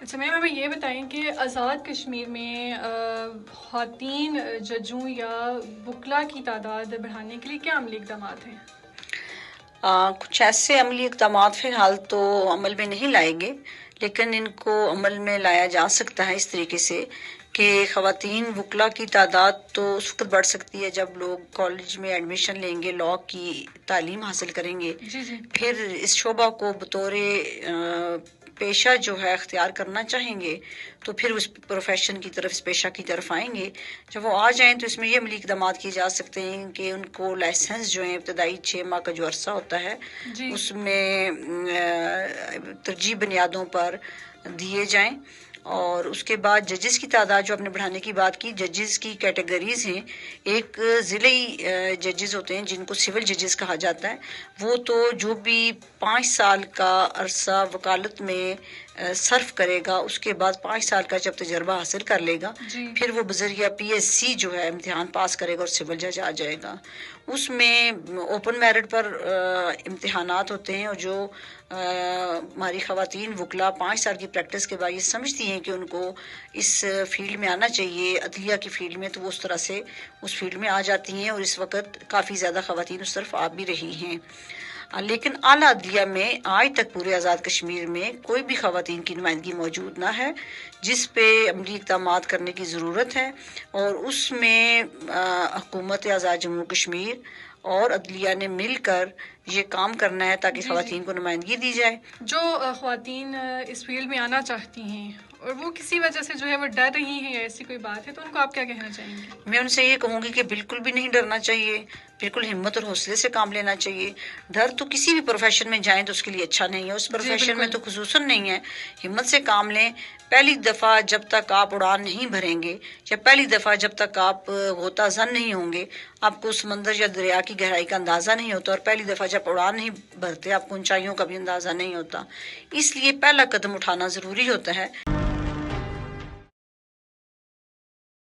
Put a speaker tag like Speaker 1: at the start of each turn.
Speaker 1: اچھا میم ہمیں یہ بتائیں کہ آزاد کشمیر میں خواتین ججوں یا وکلا کی تعداد بڑھانے کے لیے کیا عملی اقدامات ہیں؟
Speaker 2: کچھ ایسے عملی اقدامات فی الحال تو عمل میں نہیں لائیں گے، لیکن ان کو عمل میں لایا جا سکتا ہے اس طریقے سے کہ خواتین وکلا کی تعداد تو اس وقت بڑھ سکتی ہے جب لوگ کالج میں ایڈمیشن لیں گے، لاء کی تعلیم حاصل کریں گے،
Speaker 1: جی
Speaker 2: پھر اس شعبہ کو بطور پیشہ جو ہے اختیار کرنا چاہیں گے تو پھر اس پروفیشن کی طرف، اس پیشہ کی طرف آئیں گے۔ جب وہ آ جائیں تو اس میں یہ عملی اقدامات کیے جا سکتے ہیں کہ ان کو لائسنس جو ہیں ابتدائی 6 ماہ کا جو عرصہ ہوتا ہے
Speaker 1: جی
Speaker 2: اس میں ترجیح بنیادوں پر دیے جائیں، اور اس کے بعد ججز کی تعداد جو آپ نے بڑھانے کی بات کی، ججز کی کیٹیگریز ہیں۔ ایک ضلعی ججز ہوتے ہیں جن کو سول ججز کہا جاتا ہے، وہ تو جو بھی 5 سال کا عرصہ وکالت میں صرف کرے گا، اس کے بعد 5 سال کا جب تجربہ حاصل کر لے گا
Speaker 1: جی
Speaker 2: پھر وہ بذریعہ PSC جو ہے امتحان پاس کرے گا اور سول جج آ جائے گا۔ اس میں اوپن میرٹ پر امتحانات ہوتے ہیں، اور جو ہماری خواتین وکلا 5 سال کی پریکٹس کے بعد یہ سمجھتی ہیں کہ ان کو اس فیلڈ میں آنا چاہیے، عدلیہ کی فیلڈ میں، تو وہ اس طرح سے اس فیلڈ میں آ جاتی ہیں، اور اس وقت کافی زیادہ خواتین اس طرف آ بھی رہی ہیں۔ لیکن اعلیٰ عدلیہ میں آج تک پورے آزاد کشمیر میں کوئی بھی خواتین کی نمائندگی موجود نہ ہے، جس پہ عملی اقدامات کرنے کی ضرورت ہے، اور اس میں حکومت آزاد جموں کشمیر اور عدلیہ نے مل کر یہ کام کرنا ہے تاکہ
Speaker 1: جی
Speaker 2: خواتین کو نمائندگی دی جائے۔
Speaker 1: جو خواتین اس فیلڈ میں آنا چاہتی ہیں اور وہ کسی وجہ سے جو ہے وہ ڈر رہی ہیں یا ایسی کوئی بات ہے، تو ان کو آپ کیا کہنا چاہیں گے؟
Speaker 2: میں ان سے یہ کہوں گی کہ بالکل بھی نہیں ڈرنا چاہیے، بالکل ہمت اور حوصلے سے کام لینا چاہیے۔ ڈر تو کسی بھی پروفیشن میں جائیں تو اس کے لیے اچھا نہیں ہے، اس پروفیشن میں تو خصوصاً نہیں ہے۔ ہمت سے کام لیں۔ پہلی دفعہ جب تک آپ اڑان نہیں بھریں گے، یا پہلی دفعہ جب تک آپ غوطہ زن نہیں ہوں گے، آپ کو سمندر یا دریا کی گہرائی کا اندازہ نہیں ہوتا، اور پہلی دفعہ جب اڑان نہیں بھرتے آپ کو اونچائیوں کا بھی اندازہ نہیں ہوتا۔ اس لیے پہلا قدم اٹھانا ضروری ہوتا ہے۔